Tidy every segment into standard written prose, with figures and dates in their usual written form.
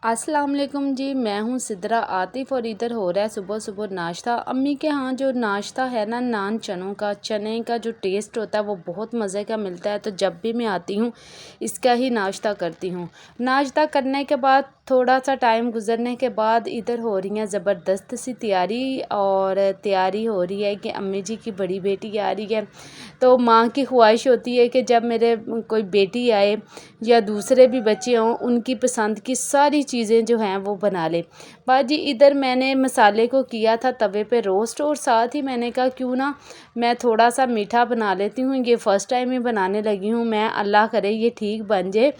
अस्सलाम वालेकुम जी। मैं हूँ सिद्रा आतिफ़ और इधर हो रहा है सुबह सुबह नाश्ता। अम्मी के यहाँ जो नाश्ता है ना, नान चनों का, चने का जो टेस्ट होता है वो बहुत मज़े का मिलता है। तो जब भी मैं आती हूँ इसका ही नाश्ता करती हूँ। नाश्ता करने के बाद थोड़ा सा टाइम गुजरने के बाद इधर हो रही है ज़बरदस्त सी तैयारी, और तैयारी हो रही है कि अम्मी जी की बड़ी बेटी आ रही है। तो माँ की ख्वाहिश होती है कि जब मेरे कोई बेटी आए या दूसरे भी बच्चे हों, उनकी पसंद की सारी चीज़ें जो हैं वो बना ले। बाजी इधर मैंने मसाले को किया था तवे पे रोस्ट, और साथ ही मैंने कहा क्यों ना मैं थोड़ा सा मीठा बना लेती हूँ। ये फ़र्स्ट टाइम ही बनाने लगी हूँ मैं, अल्लाह करे ये ठीक बन जाए।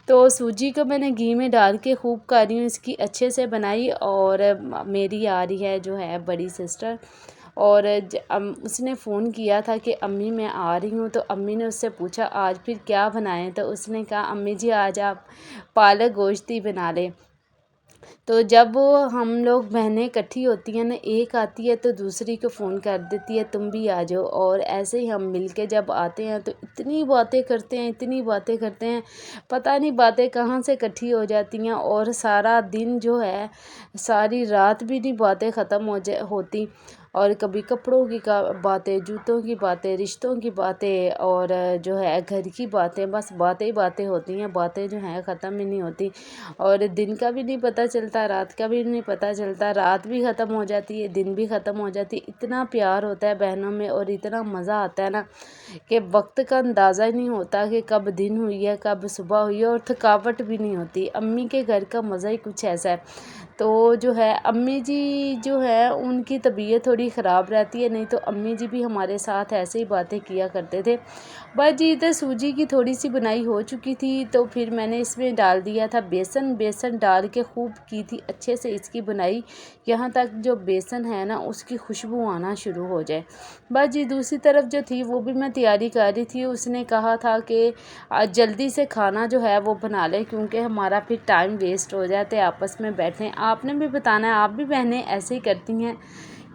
तो सूजी को मैंने घी में डाल के खूब कर रही हूँ, इसकी अच्छे से बनाई। और मेरी आ रही है जो है बड़ी सिस्टर, और उसने फ़ोन किया था कि अम्मी मैं आ रही हूँ। तो अम्मी ने उससे पूछा आज फिर क्या बनाएं, तो उसने कहा अम्मी जी आज आप पालक गोश्त ही बना लें। तो जब वो हम लोग बहनें इकट्ठी होती हैं ना, एक आती है तो दूसरी को फ़ोन कर देती है तुम भी आ जाओ, और ऐसे ही हम मिल के जब आते हैं तो इतनी बातें करते हैं, इतनी बातें करते हैं, पता नहीं बातें कहाँ से इकट्ठी हो जाती हैं। और सारा दिन जो है, सारी रात भी नहीं बातें ख़त्म होती। और कभी कपड़ों की बातें, जूतों की बातें, रिश्तों की बातें, और जो है घर की बातें, बस बातें ही बातें होती हैं। बातें जो हैं ख़त्म ही नहीं होती। और दिन का भी नहीं पता चलता, रात का भी नहीं पता चलता, रात भी ख़त्म हो जाती है, दिन भी ख़त्म हो जाती है। इतना प्यार होता है बहनों में, और इतना मज़ा आता है ना कि वक्त का अंदाज़ा ही नहीं होता कि कब दिन हुई है, कब सुबह हुई है, और थकावट भी नहीं होती। अम्मी के घर का मज़ा ही कुछ ऐसा है। तो जो है अम्मी जी जो है उनकी तबीयत थोड़ी ख़राब रहती है, नहीं तो अम्मी जी भी हमारे साथ ऐसे ही बातें किया करते थे। बस जी इधर सूजी की थोड़ी सी बुनाई हो चुकी थी, तो फिर मैंने इसमें डाल दिया था बेसन। बेसन डाल के खूब की थी अच्छे से इसकी बुनाई, यहाँ तक जो बेसन है ना उसकी खुशबू आना शुरू हो जाए। बस जी दूसरी तरफ जो थी वो भी मैं तैयारी कर रही थी। उसने कहा था कि आज जल्दी से खाना जो है वो बना लें, क्योंकि हमारा फिर टाइम वेस्ट हो जाते आपस में बैठे। आपने भी बताना है, आप भी बहनें ऐसे ही करती हैं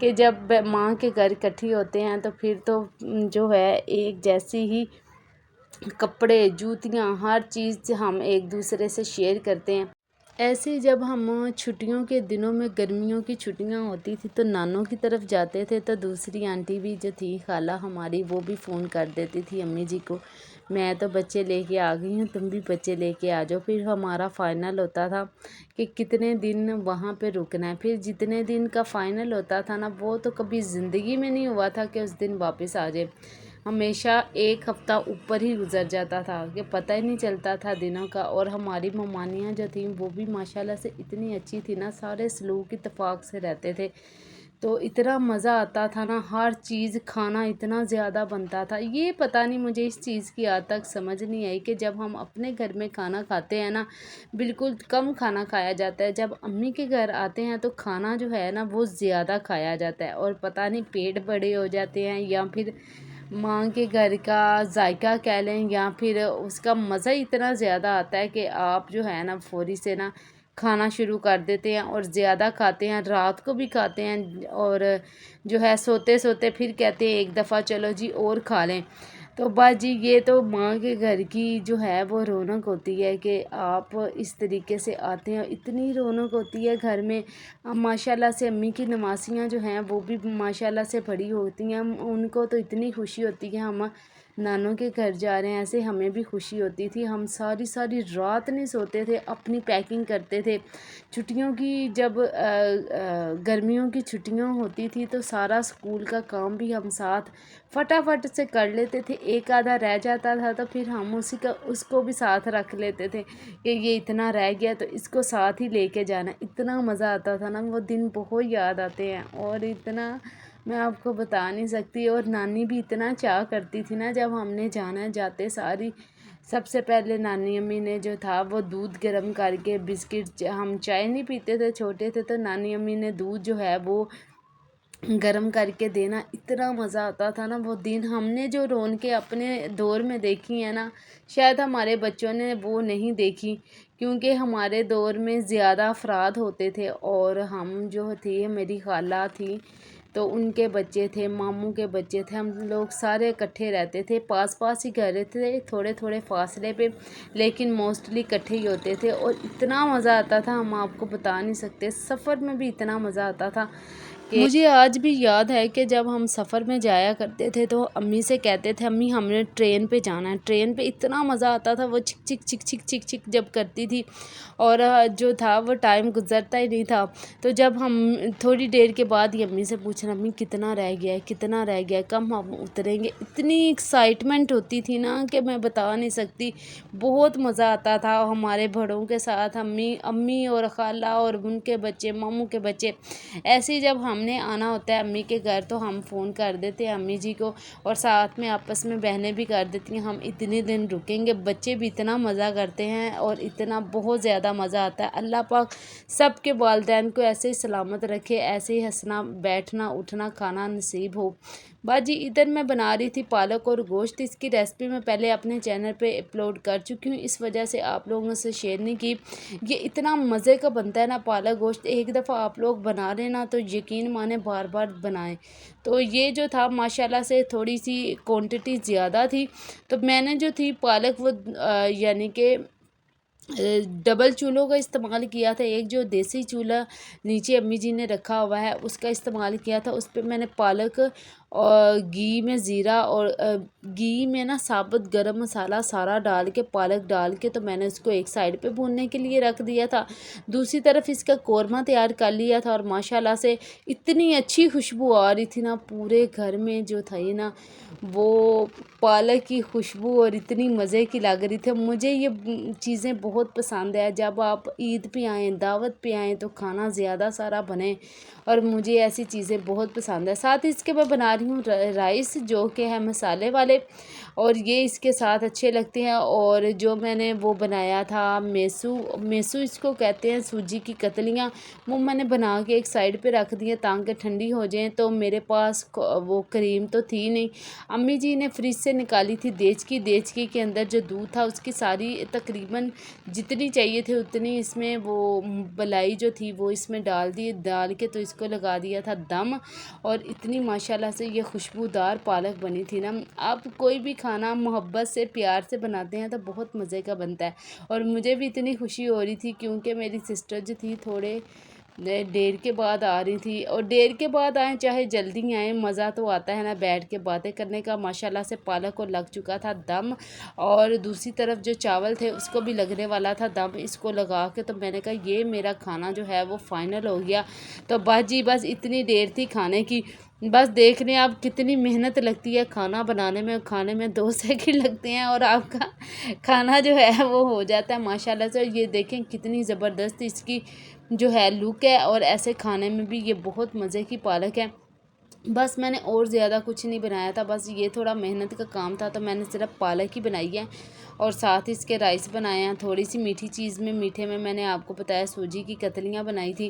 कि जब माँ के घर इकट्ठी होते हैं तो फिर तो जो है एक जैसी ही कपड़े, जूतियाँ, हर चीज़ हम एक दूसरे से शेयर करते हैं। ऐसे ही जब हम छुट्टियों के दिनों में, गर्मियों की छुट्टियां होती थी तो नानों की तरफ जाते थे, तो दूसरी आंटी भी जो थी खाला हमारी, वो भी फ़ोन कर देती थी अम्मी जी को, मैं तो बच्चे लेके आ गई हूँ, तुम भी बच्चे लेके आ जाओ। फिर हमारा फ़ाइनल होता था कि कितने दिन वहाँ पे रुकना है। फिर जितने दिन का फ़ाइनल होता था ना, वो तो कभी ज़िंदगी में नहीं हुआ था कि उस दिन वापस आ जाए। हमेशा एक हफ़्ता ऊपर ही गुज़र जाता था कि पता ही नहीं चलता था दिनों का। और हमारी ममानियाँ जो थीं वो भी माशाल्लाह से इतनी अच्छी थी ना, सारे सलूक इत्तेफाक से रहते थे। तो इतना मज़ा आता था ना, हर चीज़ खाना इतना ज़्यादा बनता था। ये पता नहीं मुझे इस चीज़ की आज तक समझ नहीं आई कि जब हम अपने घर में खाना खाते हैं ना, बिल्कुल कम खाना खाया जाता है। जब अम्मी के घर आते हैं तो खाना जो है ना वो ज़्यादा खाया जाता है, और पता नहीं पेट बड़े हो जाते हैं, या फिर माँ के घर का जायका कह लें, या फिर उसका मज़ा ही इतना ज़्यादा आता है कि आप जो है ना फ़ौरी से ना खाना शुरू कर देते हैं, और ज़्यादा खाते हैं, रात को भी खाते हैं, और जो है सोते सोते फिर कहते हैं एक दफ़ा चलो जी और खा लें। तो बस जी ये तो माँ के घर की जो है वो रौनक होती है कि आप इस तरीके से आते हैं, इतनी रौनक होती है घर में। माशाल्लाह से अम्मी की नवासियाँ जो हैं वो भी माशाल्लाह से बड़ी होती हैं, उनको तो इतनी खुशी होती है हम नानों के घर जा रहे हैं, ऐसे हमें भी खुशी होती थी। हम सारी सारी रात नहीं सोते थे, अपनी पैकिंग करते थे। छुट्टियों की जब गर्मियों की छुट्टियां होती थी तो सारा स्कूल का काम भी हम साथ फटाफट से कर लेते थे। एक आधा रह जाता था तो फिर हम उसको भी साथ रख लेते थे कि ये इतना रह गया तो इसको साथ ही लेके जाना। इतना मज़ा आता था ना, वो दिन बहुत याद आते हैं, और इतना मैं आपको बता नहीं सकती। और नानी भी इतना चाह करती थी ना, जब हमने जाना जाते सारी सबसे पहले नानी अम्मी ने जो था वो दूध गर्म करके बिस्किट, हम चाय नहीं पीते थे, छोटे थे, तो नानी अम्मी ने दूध जो है वो गरम करके देना। इतना मज़ा आता था ना वो दिन, हमने जो रौनकें अपने दौर में देखी हैं ना, शायद हमारे बच्चों ने वो नहीं देखी, क्योंकि हमारे दौर में ज़्यादा अफराद होते थे। और हम जो थी, मेरी खाला थी, تو ان کے بچے تھے، ماموں کے بچے تھے، ہم لوگ سارے اکٹھے رہتے تھے، پاس پاس ہی گھر تھے، تھوڑے تھوڑے فاصلے پہ، لیکن موسٹلی اکٹھے ہی ہوتے تھے اور اتنا مزہ آتا تھا ہم آپ کو بتا نہیں سکتے۔ سفر میں بھی اتنا مزہ آتا تھا کہ مجھے آج بھی یاد ہے کہ جب ہم سفر میں جایا کرتے تھے تو امی سے کہتے تھے امی ہم نے ٹرین پہ جانا ہے، ٹرین پہ اتنا مزہ آتا تھا، وہ چک چک چک چک چک چک جب کرتی تھی اور جو تھا وہ ٹائم گزرتا ہی نہیں تھا۔ تو جب ہم تھوڑی دیر کے بعد ہی امی سے پوچھنا امی کتنا رہ گیا ہے، کتنا رہ گیا ہے، کب ہم اتریں گے، اتنی ایکسائٹمنٹ ہوتی تھی نا کہ میں بتا نہیں سکتی، بہت مزہ آتا تھا ہمارے بڑوں کے ساتھ، امی اور خالہ اور ان کے بچے، ماموں کے بچے، ایسے ہی جب ہم نے آنا ہوتا ہے امی کے گھر تو ہم فون کر دیتے ہیں امی جی کو اور ساتھ میں آپس میں بہنیں بھی کر دیتی ہیں ہم اتنے دن رکیں گے، بچے بھی اتنا مزہ کرتے ہیں اور اتنا بہت زیادہ مزہ آتا ہے۔ اللہ پاک سب کے والدین کو ایسے ہی سلامت رکھے، ایسے ہی ہنسنا بیٹھنا اٹھنا کھانا نصیب ہو۔ باجی ادھر میں بنا رہی تھی پالک اور گوشت، اس کی ریسپی میں پہلے اپنے چینل پہ اپلوڈ کر چکی ہوں، اس وجہ سے آپ لوگوں سے شیئر نہیں کی۔ یہ اتنا مزے کا بنتا ہے نا پالک گوشت، ایک دفعہ آپ لوگ بنا لینا تو یقین مانے بار بار بنائیں۔ تو یہ جو تھا ماشاءاللہ سے تھوڑی سی کوانٹٹی زیادہ تھی، تو میں نے جو تھی پالک وہ یعنی کہ ڈبل چولہوں کا استعمال کیا تھا، ایک جو دیسی چولہا نیچے امی جی نے رکھا ہوا ہے اس کا استعمال کیا تھا، اس پہ میں نے پالک اور گھی میں زیرہ اور گھی میں نا ثابت گرم مسالہ سارا ڈال کے پالک ڈال کے تو میں نے اس کو ایک سائڈ پہ بھوننے کے لیے رکھ دیا تھا، دوسری طرف اس کا قورمہ تیار کر لیا تھا اور ماشاءاللہ سے اتنی اچھی خوشبو آ رہی تھی نا پورے گھر میں، جو تھا یہ نا وہ پالک کی خوشبو اور اتنی مزے کی لگ رہی تھی۔ مجھے یہ چیزیں بہت پسند ہے، جب آپ عید پہ آئیں دعوت پہ آئیں تو کھانا زیادہ سارا بنے اور مجھے ایسی چیزیں بہت پسند ہے۔ ساتھ اس کے میں بنا رہی ہوں رائس جو کہ ہے مسالے والے اور یہ اس کے ساتھ اچھے لگتے ہیں، اور جو میں نے وہ بنایا تھا میسو اس کو کہتے ہیں، سوجی کی کتلیاں، وہ میں نے بنا کے ایک سائڈ پہ رکھ دی ہیں تاکہ ٹھنڈی ہو جائیں۔ تو میرے پاس وہ کریم تو تھی نہیں، امی جی نے فریج سے نکالی تھی دیچکی کے اندر جو دودھ تھا اس کی ساری تقریباً جتنی چاہیے تھے اتنی اس میں وہ بلائی جو تھی وہ اس میں ڈال کے تو اس کو لگا دیا تھا دم، اور اتنی ماشاءاللہ سے یہ خوشبودار پالک بنی تھی نا۔ آپ کوئی بھی کھانا محبت سے پیار سے بناتے ہیں تو بہت مزے کا بنتا ہے، اور مجھے بھی اتنی خوشی ہو رہی تھی کیونکہ میری سسٹر جو تھی تھوڑے دیر کے بعد آ رہی تھی، اور دیر کے بعد آئیں چاہے جلدی آئیں مزہ تو آتا ہے نا بیٹھ کے باتیں کرنے کا۔ ماشاءاللہ سے پالک کو لگ چکا تھا دم، اور دوسری طرف جو چاول تھے اس کو بھی لگنے والا تھا دم، اس کو لگا کے تو میں نے کہا یہ میرا کھانا جو ہے وہ فائنل ہو گیا۔ تو باجی بس اتنی دیر تھی کھانے کی، بس دیکھ لیں آپ کتنی محنت لگتی ہے کھانا بنانے میں، کھانے میں 2 سیکنڈ لگتے ہیں اور آپ کا کھانا جو ہے وہ ہو جاتا ہے ماشاءاللہ سے۔ یہ دیکھیں کتنی زبردست اس کی جو ہے لک ہے، اور ایسے کھانے میں بھی یہ بہت مزے کی پالک ہے۔ بس میں نے اور زیادہ کچھ نہیں بنایا تھا، بس یہ تھوڑا محنت کا کام تھا تو میں نے صرف پالک ہی بنائی ہے اور ساتھ اس کے رائس بنائے ہیں۔ تھوڑی سی میٹھی چیز میں میٹھے میں نے آپ کو بتایا سوجی کی کتلیاں بنائی تھی،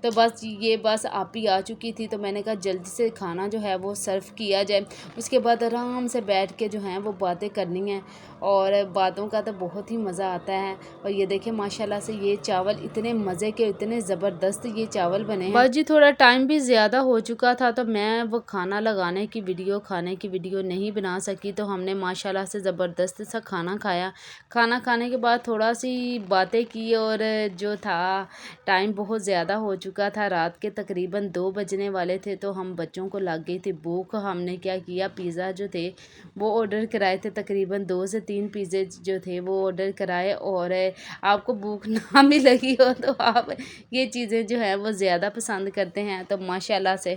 تو بس یہ بس آپ ہی آ چکی تھی تو میں نے کہا جلدی سے کھانا جو ہے وہ سرو کیا جائے، اس کے بعد آرام سے بیٹھ کے جو ہیں وہ باتیں کرنی ہیں، اور باتوں کا تو بہت ہی مزہ آتا ہے۔ اور یہ دیکھیں ماشاءاللہ سے یہ چاول اتنے مزے کے اتنے زبردست یہ چاول بنے ہیں۔ باجی تھوڑا ٹائم بھی زیادہ ہو چکا تھا تو میں وہ کھانا لگانے کی ویڈیو کھانے کی ویڈیو نہیں بنا سکی، تو ہم نے ماشاءاللہ سے زبردست سا کھانا کھایا۔ کھانا کھانے کے بعد تھوڑا سی باتیں کی، اور جو تھا ٹائم بہت زیادہ ہو چکا تھا، رات کے تقریباً 2 بجنے والے تھے، تو ہم بچوں کو لگ گئی تھی بھوک۔ ہم نے کیا کیا پیزا جو تھے وہ آرڈر کرائے تھے، تقریباً 2 سے 3 پیزے جو تھے وہ آرڈر کرائے، اور آپ کو بھوک نہ بھی لگی ہو تو آپ یہ چیزیں جو ہے وہ زیادہ پسند کرتے ہیں، تو ماشاءاللہ سے